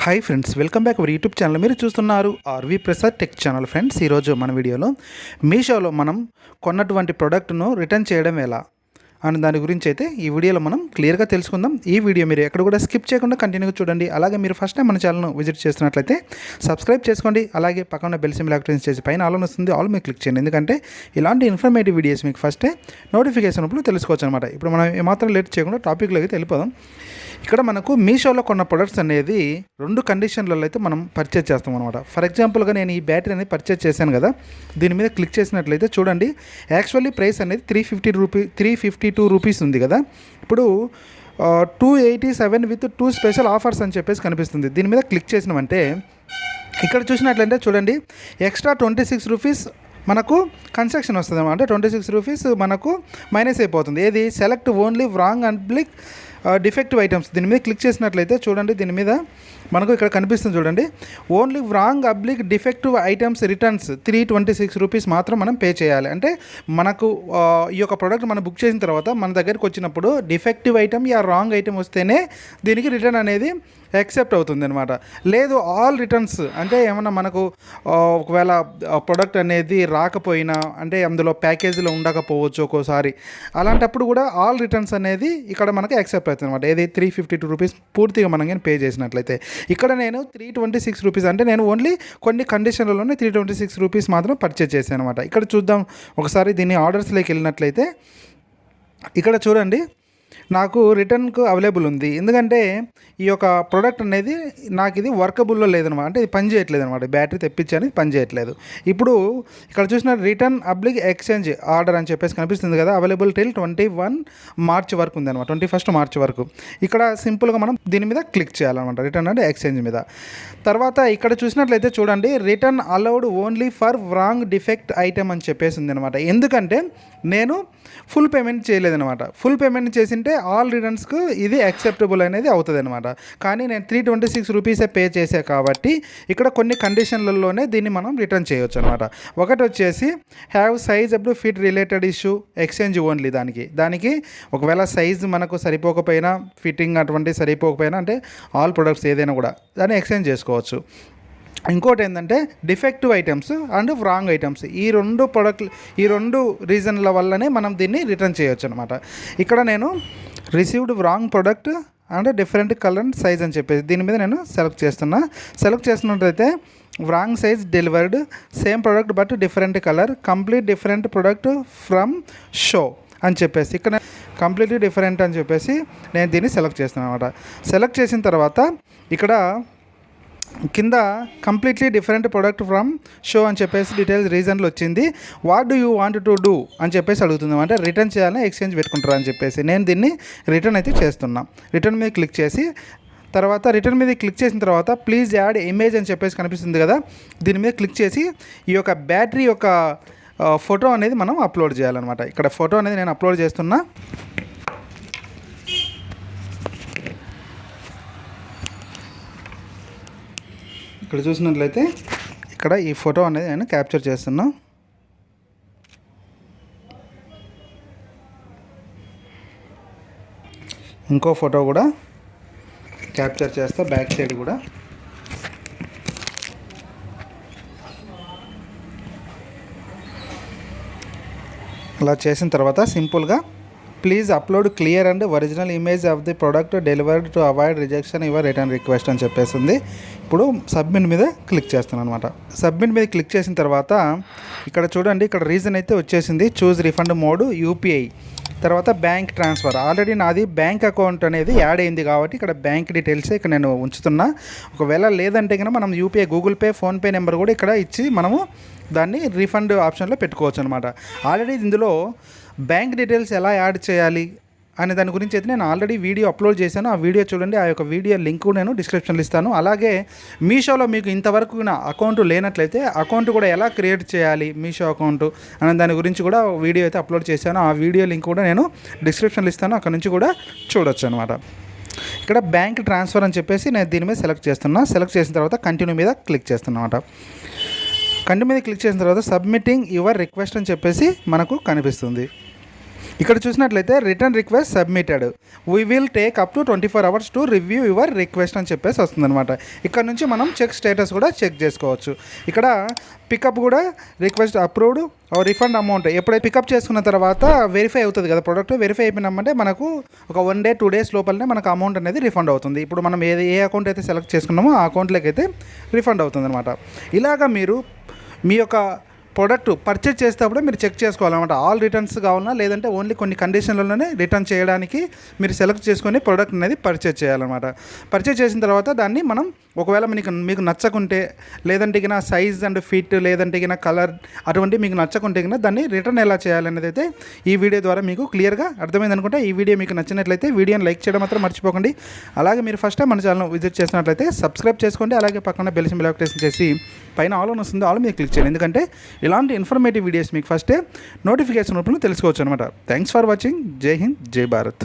Hi friends, welcome back our YouTube channel. మీరు చూస్తున్నారు RV Prasad tech channel. Friends, ఈరోజు మన వీడియోలో మీషోలో మనం కొన్నటువంటి ప్రోడక్ట్ను రిటర్న్ చేయడం ఎలా అని దాని గురించి అయితే ఈ వీడియోలో మనం క్లియర్గా తెలుసుకుందాం. ఈ వీడియో మీరు ఎక్కడ కూడా స్కిప్ చేయకుండా కంటిన్యూగా చూడండి. అలాగే మీరు ఫస్ట్ టైం మన ఛానల్ను విజిట్ చేస్తున్నట్లయితే సబ్స్క్రైబ్ చేసుకోండి. అలాగే పక్కన బెల్ సింబల్ యాక్టివేట్ చేసి పైన ఆల్ వస్తుంది, ఆల్ మీద క్లిక్ చేయండి. ఎందుకంటే ఇలాంటి ఇన్ఫర్మేటివ్ వీడియోస్ మీకు ఫస్టే నోటిఫికేషన్ అప్పుడు తెలుసుకోవచ్చు అనమాట. ఇప్పుడు మనం ఏమాత్రం లేట్ చేయకుండా టాపిక్లోకి వెళ్ళిపోదాం. ఇక్కడ మనకు మీషోలో కొన్న ప్రొడక్ట్స్ అనేది రెండు కండిషన్లలో అయితే మనం పర్చేజ్ చేస్తాం అనమాట. ఫర్ ఎగ్జాంపుల్గా నేను ఈ బ్యాటరీ అనేది పర్చేజ్ చేశాను కదా, దీని మీద క్లిక్ చేసినట్లయితే చూడండి, యాక్చువల్లీ ప్రైస్ అనేది 352 రూపీస్ ఉంది కదా. ఇప్పుడు 287 విత్ 2 స్పెషల్ ఆఫర్స్ అని చెప్పేసి కనిపిస్తుంది. దీని మీద క్లిక్ చేసినామంటే ఇక్కడ చూసినట్లయితే చూడండి, ఎక్స్ట్రా 26 రూపీస్ మనకు కన్స్ట్రక్షన్ వస్తుంది అనమాట. 26 రూపీస్ మనకు మైనస్ అయిపోతుంది. ఏది select only wrong and black defective items. దీని మీద క్లిక్ చేసినట్లయితే చూడండి, దీని మీద మనకు ఇక్కడ కనిపిస్తుంది చూడండి, only wrong oblique defective items returns 326 rupees మాత్రం మనం పే చేయాలి. అంటే మనకు ఈ యొక్క ప్రోడక్ట్ మనం బుక్ చేసిన తర్వాత మన దగ్గరికి వచ్చినప్పుడు defective item yeah wrong item వస్తేనే దీనికి రిటర్న్ అనేది యాక్సెప్ట్ అవుతుంది అనమాట. లేదు ఆల్ రిటర్న్స్ అంటే ఏమన్నా మనకు ఒకవేళ ప్రోడక్ట్ అనేది రాకపోయినా, అంటే అందులో ప్యాకేజీలో ఉండకపోవచ్చు ఒక్కోసారి, అలాంటప్పుడు కూడా ఆల్ రిటర్న్స్ అనేది ఇక్కడ మనకి యాక్సెప్ట్ అవుతుంది అనమాట. ఏది 352 రూపీస్ పూర్తిగా మనం కానీ పే చేసినట్లయితే. ఇక్కడ నేను 326 రూపీస్ అంటే నేను ఓన్లీ కొన్ని కండిషన్లలోనే 326 రూపీస్ మాత్రం పర్చేజ్ చేశాను అనమాట. ఇక్కడ చూద్దాం ఒకసారి, దీన్ని ఆర్డర్స్లోకి వెళ్ళినట్లయితే ఇక్కడ చూడండి, నాకు రిటర్న్కు అవైలబుల్ ఉంది. ఎందుకంటే ఈ యొక్క ప్రోడక్ట్ అనేది నాకు ఇది వర్కబుల్లో లేదనమాట, అంటే ఇది పని చేయట్లేదు అనమాట. బ్యాటరీ తెప్పించాను, పని చేయట్లేదు. ఇప్పుడు ఇక్కడ చూసిన రిటర్న్ అబ్లిక్ ఎక్స్చేంజ్ ఆర్డర్ అని చెప్పేసి కనిపిస్తుంది కదా, అవైలబుల్ టిల్ 21 మార్చ్ వరకు ఉంది అనమాట, 21 మార్చ్ వరకు. ఇక్కడ సింపుల్గా మనం దీని మీద క్లిక్ చేయాలన్నమాట, రిటర్న్ అంటే ఎక్స్చేంజ్ మీద. తర్వాత ఇక్కడ చూసినట్లయితే చూడండి, return allowed only for wrong defect item అని చెప్పేసి ఉంది అనమాట. ఎందుకంటే నేను ఫుల్ పేమెంట్ చేయలేదనమాట. ఫుల్ పేమెంట్ చేసింటే ఆల్ రిటర్న్స్కు ఇది యాక్సెప్టబుల్ అనేది అవుతుంది అనమాట. కానీ నేను 326 రూపీసే పే చేసా కాబట్టి ఇక్కడ కొన్ని కండిషన్లలోనే దీన్ని మనం రిటర్న్ చేయవచ్చు అనమాట. ఒకటి వచ్చేసి have size up to fit related issue exchange only. దానికి ఒకవేళ సైజ్ మనకు సరిపోకపోయినా, ఫిట్టింగ్ అటువంటి సరిపోకపోయినా, అంటే ఆల్ ప్రొడక్ట్స్ ఏదైనా కూడా దాన్ని ఎక్స్చేంజ్ చేసుకోవచ్చు. ఇంకోటి ఏంటంటే defective items and wrong items, ఈ రెండు రీజన్ల వల్లనే మనం దీన్ని రిటర్న్ చేయొచ్చు అనమాట. ఇక్కడ నేను received wrong product and different colour and size అని చెప్పేసి దీని మీద నేను సెలెక్ట్ చేస్తున్నట్లయితే wrong size delivered, same product but different colour, complete different product from show అని చెప్పేసి ఇక్కడ కంప్లీట్లీ డిఫరెంట్ అని చెప్పేసి నేను దీన్ని సెలెక్ట్ చేస్తున్నాను అనమాట. సెలెక్ట్ చేసిన తర్వాత ఇక్కడ కింద completely different product from show అని చెప్పేసి డీటెయిల్స్ రీజన్లు వచ్చింది. What do you want to do అని చెప్పేసి అడుగుతుంది, అంటే రిటర్న్ చేయాలని ఎక్స్చేంజ్ పెట్టుకుంటారా అని చెప్పేసి. నేను దీన్ని రిటర్న్ అయితే చేస్తున్నా. రిటర్న్ మీద క్లిక్ చేసి తర్వాత రిటర్న్ మీద క్లిక్ చేసిన తర్వాత ప్లీజ్ యాడ్ ఇమేజ్ అని చెప్పేసి కనిపిస్తుంది కదా, దీని మీద క్లిక్ చేసి ఈ యొక్క బ్యాటరీ యొక్క ఫోటో అనేది మనం అప్లోడ్ చేయాలన్నమాట. ఇక్కడ ఫోటో అనేది నేను అప్లోడ్ చేస్తున్నా. ఇక్కడ చూసినట్లయితే ఇక్కడ ఈ ఫోటో అనేది నేను క్యాప్చర్ చేస్తున్నా. ఇంకో ఫోటో కూడా క్యాప్చర్ చేస్తా, బ్యాక్ సైడ్ కూడా. అలా చేసిన తర్వాత సింపుల్గా please upload clear and original image of the product delivered to avoid rejection your return request అని చెప్పేసింది. ఇప్పుడు సబ్మిట్ మీద క్లిక్ చేస్తాను అనమాట. సబ్మిట్ మీద క్లిక్ చేసిన తర్వాత ఇక్కడ చూడండి, ఇక్కడ రీజన్ అయితే వచ్చేసింది, చూజ్ రిఫండ్ మోడ్ యూపీఐ, తర్వాత బ్యాంక్ ట్రాన్స్ఫర్. ఆల్రెడీ నాది బ్యాంక్ అకౌంట్ అనేది యాడ్ అయింది కాబట్టి ఇక్కడ బ్యాంక్ డీటెయిల్స్ ఇక్కడ నేను ఉంచుతున్నా. ఒకవేళ లేదంటే కనుక మనం UPI, Google pay, PhonePe number కూడా ఇక్కడ ఇచ్చి మనము దాన్ని రీఫండ్ ఆప్షన్లో పెట్టుకోవచ్చు అనమాట. ఆల్రెడీ ఇందులో బ్యాంక్ డీటెయిల్స్ ఎలా యాడ్ చేయాలి అనే దాని గురించి అయితే నేను ఆల్రెడీ వీడియో అప్లోడ్ చేశాను. ఆ వీడియో చూడండి, ఆ యొక్క వీడియో లింక్ నేను డిస్క్రిప్షన్లో ఇస్తాను. అలాగే మీషోలో మీకు ఇంతవరకు నా అకౌంట్ లేనట్లయితే అకౌంట్ కూడా ఎలా క్రియేట్ చేయాలి మీషో అకౌంట్ అనే దాని గురించి కూడా వీడియో అయితే అప్లోడ్ చేశాను. ఆ వీడియో లింక్ కూడా నేను డిస్క్రిప్షన్లో ఇస్తాను, అక్కడ నుంచి కూడా చూడొచ్చు అనమాట. ఇక్కడ బ్యాంక్ ట్రాన్స్ఫర్ అని చెప్పేసి నేను దీని మీద సెలెక్ట్ చేసిన తర్వాత కంటిన్యూ మీద క్లిక్ చేస్తున్నా అనమాట. కంటిన్యూ మీద క్లిక్ చేసిన తర్వాత సబ్మిటింగ్ యువర్ రిక్వెస్ట్ అని చెప్పేసి మనకు కనిపిస్తుంది. ఇక్కడ చూసినట్లయితే return request submitted, we will take up to 24 hours to review your request అని చెప్పేసి వస్తుందన్నమాట. ఇక్కడ నుంచి మనం చెక్ స్టేటస్ కూడా చెక్ చేసుకోవచ్చు. ఇక్కడ పికప్ కూడా రిక్వెస్ట్ అప్రూవ్డ్ రిఫండ్ అమౌంట్ ఎప్పుడైతే పికప్ చేసుకున్న తర్వాత వెరిఫై అవుతుంది కదా ప్రోడక్ట్, వెరిఫై అయిపోయినామంటే మనకు ఒక 1 day 2 days లోపలనే మనకు అమౌంట్ అనేది రిఫండ్ అవుతుంది. ఇప్పుడు మనం ఏ అకౌంట్ అయితే సెలెక్ట్ చేసుకున్నామో ఆ అకౌంట్లోకి అయితే రిఫండ్ అవుతుంది అనమాట. ఇలాగా మీరు మీ యొక్క ప్రోడక్ట్ పర్చేజ్ చేసేటప్పుడు మీరు చెక్ చేసుకోవాలన్నమాట. ఆల్ రిటర్న్స్ కావాలన్నా లేదంటే ఓన్లీ కొన్ని కండిషన్లలోనే రిటర్న్ చేయడానికి మీరు సెలెక్ట్ చేసుకొని ప్రోడక్ట్ అనేది పర్చేజ్ చేయాలన్నమాట. పర్చేజ్ చేసిన తర్వాత దాన్ని మనం ఒకవేళ మీకు నచ్చకుంటే లేదంటే కినా సైజ్ అండ్ ఫిట్ లేదంటే కినా కలర్ అటువంటి మీకు నచ్చకుంటే కినా దాన్ని రిటర్న్ ఎలా చేయాలనేది అయితే ఈ వీడియో ద్వారా మీకు క్లియర్గా అర్థమైంది అనుకుంటే ఈ వీడియో మీకు నచ్చినట్లయితే వీడియోని లైక్ చేయడం మాత్రం మర్చిపోకండి. అలాగే మీరు ఫస్ట్ టైం మన ఛానల్ విజిట్ చేసినట్లయితే సబ్స్క్రైబ్ చేసుకోండి. అలాగే పక్కన బెల్ సింబల్ యాక్టివేషన్ చేసి పైన ఆల్ అని వస్తుంది, ఆల్ మీరు క్లిక్ చేయండి. ఎందుకంటే ఇలాంటి ఇన్ఫర్మేటివ్ వీడియోస్ మీకు ఫస్టే నోటిఫికేషన్ రూపంలో తెలుసుకోవచ్చు అనమాట. Thanks for watching. జై హింద్, జై భారత్.